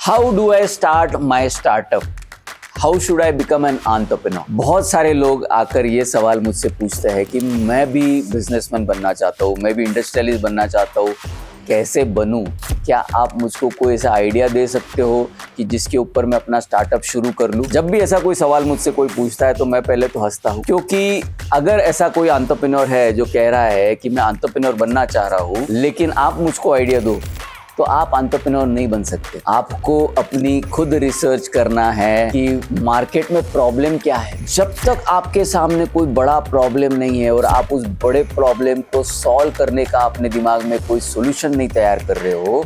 How do I start my startup? How should I become an entrepreneur? बहुत सारे लोग आकर ये सवाल मुझसे पूछते हैं कि मैं भी बिजनेसमैन बनना चाहता हूँ, मैं भी इंडस्ट्रियलिस्ट बनना चाहता हूँ, कैसे बनूं? क्या आप मुझको कोई ऐसा आइडिया दे सकते हो कि जिसके ऊपर मैं अपना स्टार्टअप शुरू कर लूं? जब भी ऐसा कोई सवाल मुझसे कोई पूछता है तो मैं पहले तो हंसता हूं, क्योंकि अगर ऐसा कोई एंटरप्रेन्योर है जो कह रहा है कि मैं एंटरप्रेन्योर बनना चाह रहा हूं, लेकिन आप मुझको आइडिया दो, तो आप एंटरप्रेन्योर नहीं बन सकते। आपको अपनी खुद रिसर्च करना है कि मार्केट में प्रॉब्लम क्या है। जब तक आपके सामने कोई बड़ा प्रॉब्लम नहीं है और आप उस बड़े प्रॉब्लम को सॉल्व करने का अपने दिमाग में कोई सोल्यूशन नहीं तैयार कर रहे हो,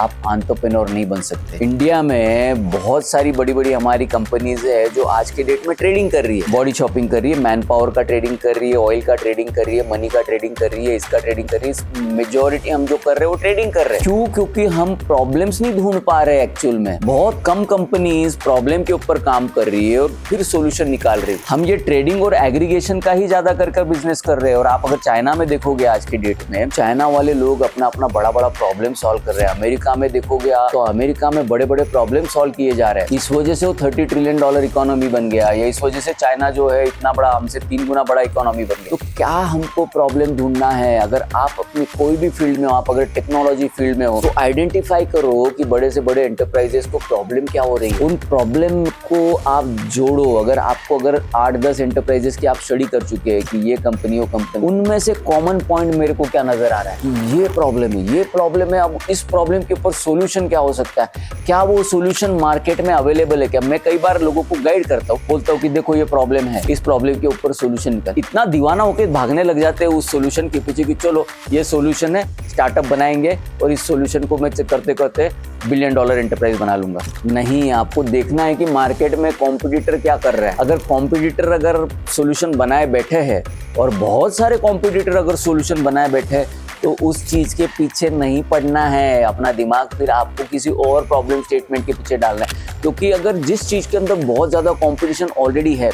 आप एंटरप्रेन्योर नहीं बन सकते। इंडिया में बहुत सारी बड़ी बड़ी हमारी कंपनीज है जो आज के डेट में ट्रेडिंग कर रही है, बॉडी शॉपिंग कर रही है, मैन पावर का ट्रेडिंग कर रही है, ऑयल का ट्रेडिंग कर रही है, मनी का ट्रेडिंग कर रही है, इसका ट्रेडिंग कर रही है। मेजोरिटी हम जो कर रहे हैं वो ट्रेडिंग कर रहे हैं। क्यों? क्योंकि हम प्रॉब्लम्स नहीं ढूंढ पा रहे हैं। एक्चुअल में बहुत कम कंपनीज प्रॉब्लम के ऊपर काम कर रही है और फिर सोल्यूशन निकाल रही है। हम ये ट्रेडिंग और एग्रीगेशन का ही ज्यादा कर बिजनेस कर रहे हैं। और आप अगर चाइना में देखोगे आज की डेट में, चाइना वाले लोग अपना बड़ा बड़ा प्रॉब्लम सॉल्व कर रहे हैं। अमेरिका में देखोगे तो अमेरिका में बड़े बड़े प्रॉब्लम सॉल्व किए जा रहे हैं। इस वजह से वो $30 ट्रिलियन इकोनॉमी बन गया, या इस वजह से चाइना जो है इतना बड़ा, हमसे 3 गुना बड़ा इकोनॉमी बन गया। तो क्या हमको प्रॉब्लम ढूंढना है? अगर आप अपनी कोई भी फील्ड में हो, आप अगर टेक्नोलॉजी फील्ड में हो, तो आइडेंटिफाई करो कि बड़े से बड़े एंटरप्राइजेस को प्रॉब्लम क्या हो रही है। उन प्रॉब्लम को आप जोड़ो। अगर 8-10 एंटरप्राइजेस की आप स्टडी कर चुके हैं कि ये कंपनी वो कंपनी, उनमें से कॉमन पॉइंट मेरे को क्या नजर आ रहा है कि ये प्रॉब्लम है। अब इस प्रॉब्लम के ऊपर सोल्यूशन क्या हो सकता है? क्या वो सोल्यूशन मार्केट में अवेलेबल है क्या? मैं कई बार लोगों को गाइड करता हूँ, बोलता हूँ कि देखो ये प्रॉब्लम है, इस प्रॉब्लम के ऊपर सोल्यूशन निकाल। इतना दीवाना होकर भागने लग जाते हैं उस सोल्यूशन के पीछे कि चलो ये सोल्यूशन है, स्टार्टअप बनाएंगे और इस सोल्यूशन को मैं करते करते $1 बिलियन एंटरप्राइज बना लूंगा। नहीं, आपको देखना है कि मार्केट में कॉम्पिटिटर क्या कर रहा है। अगर कॉम्पिटिटर अगर सोल्यूशन बनाए बैठे हैं और बहुत सारे कॉम्पिटिटर अगर सोल्यूशन बनाए बैठे हैं, तो उस चीज के पीछे नहीं पड़ना है। अपना दिमाग फिर आपको किसी और प्रॉब्लम स्टेटमेंट के पीछे डालना है। क्योंकि अगर जिस चीज के अंदर बहुत ज्यादा कंपटीशन ऑलरेडी है,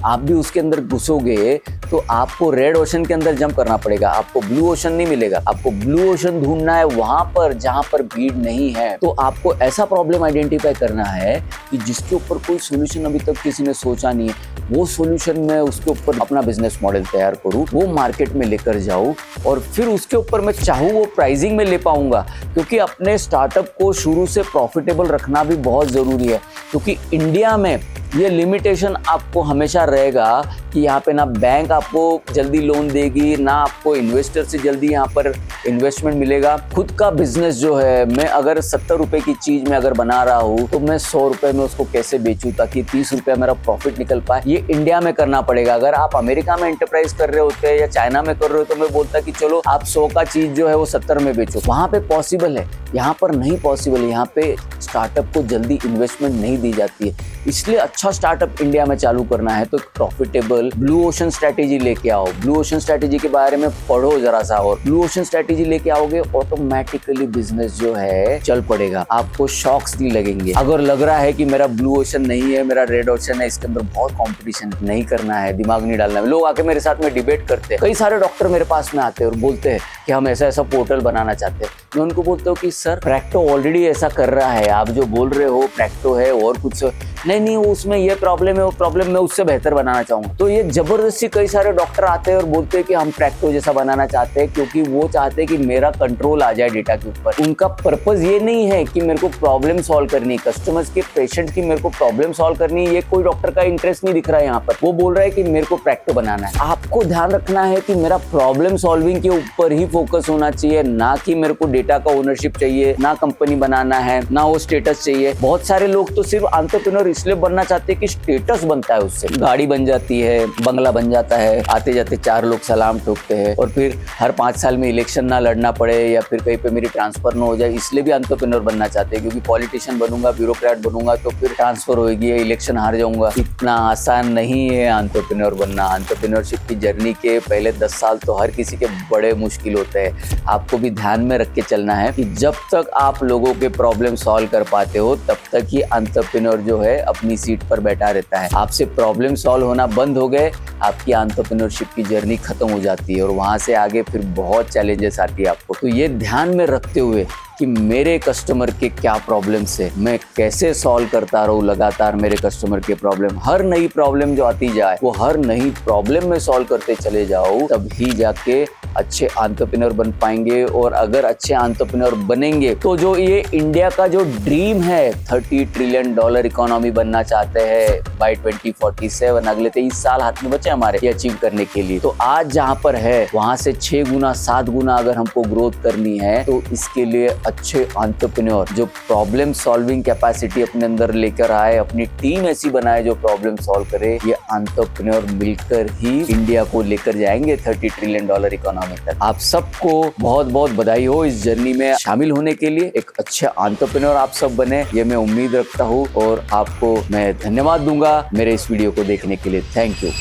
आप भी उसके अंदर घुसोगे तो आपको रेड ओशन के अंदर जंप करना पड़ेगा, आपको ब्लू ओशन नहीं मिलेगा। आपको ब्लू ओशन ढूंढना है वहां पर जहां पर भीड़ नहीं है। तो आपको ऐसा प्रॉब्लम आइडेंटिफाई करना है कि जिसके ऊपर कोई सोल्यूशन अभी तक किसी ने सोचा नहीं है। वो सोल्यूशन में उसके ऊपर अपना बिजनेस मॉडल तैयार करूँ, वो मार्केट में लेकर जाऊँ और फिर उसके ऊपर मैं चाहूँ वो प्राइसिंग में ले पाऊंगा। क्योंकि अपने स्टार्टअप को शुरू से प्रॉफिटेबल रखना भी बहुत जरूरी है। क्योंकि इंडिया में ये लिमिटेशन आपको हमेशा रहेगा कि यहाँ पे ना बैंक आपको जल्दी लोन देगी, ना आपको इन्वेस्टर से जल्दी यहाँ पर इन्वेस्टमेंट मिलेगा। खुद का बिजनेस जो है, मैं अगर 70 रुपए की चीज में अगर बना रहा हूँ तो मैं 100 रुपए में उसको कैसे बेचूं ताकि 30 रुपया मेरा प्रॉफिट निकल पाए। ये इंडिया में करना पड़ेगा। अगर आप अमेरिका में एंटरप्राइज कर रहे होते हैं या चाइना में कर रहे हो तो मैं बोलता कि चलो आप 100 का चीज जो है वो 70 में बेचो, वहां पे पॉसिबल है। यहाँ पर नहीं पॉसिबल है। यहाँ पे स्टार्टअप को जल्दी इन्वेस्टमेंट नहीं दी जाती है। इसलिए अच्छा स्टार्टअप इंडिया में चालू करना है तो प्रॉफिटेबल ब्लू ओशन स्ट्रेटेजी लेके आओ। ब्लू ओशन स्ट्रेटेजी के बारे में पढ़ो जरा सा, और ब्लू ओशन स्ट्रेटेजी लेके आओगे ऑटोमेटिकली बिजनेस जो है चल पड़ेगा। आपको शॉक्स नहीं लगेंगे। अगर लग रहा है कि मेरा ब्लू ओशन नहीं है, मेरा रेड ओशन है, इसके अंदर बहुत कंपटीशन, नहीं करना है, दिमाग नहीं डालना है। लोग आके मेरे साथ में डिबेट करते हैं। कई सारे डॉक्टर मेरे पास में आते हैं और बोलते हैं कि हम ऐसा ऐसा पोर्टल बनाना चाहते हैं। मैं उनको बोलता हूँ कि सर प्रैक्टो ऑलरेडी ऐसा कर रहा है, आप जो बोल रहे हो प्रैक्टो है और कुछ नहीं, उसमें ये प्रॉब्लम है, वो प्रॉब्लम मैं उससे बेहतर बनाना चाहूंगा। तो ये जबरदस्ती कई सारे डॉक्टर आते हैं और बोलते हैं कि हम प्रैक्टो जैसा बनाना चाहते हैं, क्योंकि वो चाहते हैं कि मेरा कंट्रोल आ जाए डेटा के ऊपर। उनका पर्पस ये नहीं है कि मेरे को प्रॉब्लम सॉल्व करनी है, कस्टमर्स के, पेशेंट की मेरे को प्रॉब्लम सॉल्व करनी है। ये कोई डॉक्टर का इंटरेस्ट नहीं दिख रहा है यहाँ पर। वो बोल रहा है कि मेरे को प्रैक्टो बनाना है। आपको ध्यान रखना है कि मेरा प्रॉब्लम सॉल्विंग के ऊपर ही फोकस होना चाहिए, ना कि मेरे को डेटा का ओनरशिप चाहिए, ना कंपनी बनाना है, ना वो स्टेटस चाहिए। बहुत सारे लोग तो सिर्फ एंटरप्रेन्योर इसलिए बनना चाहते हैं कि स्टेटस बनता है, उससे गाड़ी बन जाती है, बंगला बन जाता है, आते जाते 4 लोग सलाम ठोकते हैं, और फिर हर 5 साल में इलेक्शन ना लड़ना पड़े या फिर कहीं पे मेरी ट्रांसफर ना हो जाए, इसलिए भी एंटरप्रेन्योर बनना चाहते हैं। क्योंकि पॉलिटिशियन बनूंगा, ब्यूरोक्रेट बनूंगा तो फिर ट्रांसफर होगी, इलेक्शन हार जाऊंगा। इतना आसान नहीं है एंटरप्रेन्योर बनना। एंटरप्रेन्योरशिप की जर्नी के पहले 10 साल तो हर किसी के बड़े मुश्किल होते हैं। आपको भी ध्यान में रख के चलना है कि जब तक आप लोगों के प्रॉब्लम सॉल्व कर पाते हो तब तक ही एंटरप्रेन्योर जो है अपनी सीट पर बैठा रहता है। आपसे प्रॉब्लम सॉल्व होना बंद हो गए, आपकी एंटरप्रेन्योरशिप की जर्नी खत्म हो जाती है और वहां से आगे फिर बहुत चैलेंजेस आती है आपको। तो ये ध्यान में रखते हुए कि मेरे कस्टमर के क्या प्रॉब्लम्स है, मैं कैसे सॉल्व करता रहूं लगातार मेरे कस्टमर के प्रॉब्लम, हर नई प्रॉब्लम जो आती जाए वो हर नई प्रॉब्लम में सॉल्व करते चले जाओ, तभी जाके अच्छे एंटरप्रेन्योर बन पाएंगे। और अगर अच्छे एंटरप्रेन्योर बनेंगे तो जो ये इंडिया का जो ड्रीम है, $30 ट्रिलियन इकोनॉमी बनना चाहते हैं बाय 2047, अगले 23 साल हाथ में बचे हमारे ये अचीव करने के लिए। तो आज जहाँ पर है वहां से 6 गुना 7 गुना अगर हमको ग्रोथ करनी है, तो इसके लिए अच्छे एंटरप्रेन्योर जो प्रॉब्लम सॉल्विंग कैपेसिटी अपने अंदर लेकर आए, अपनी टीम ऐसी बनाए जो प्रॉब्लम सॉल्व करे, ये एंटरप्रेन्योर मिलकर ही इंडिया को लेकर जाएंगे $30 ट्रिलियन इकोनॉमी तक। आप सबको बहुत बहुत बधाई हो इस जर्नी में शामिल होने के लिए। एक अच्छे एंटरप्रेन्योर आप सब बने, ये मैं उम्मीद रखता हूँ और आपको मैं धन्यवाद दूंगा मेरे इस वीडियो को देखने के लिए। Thank you.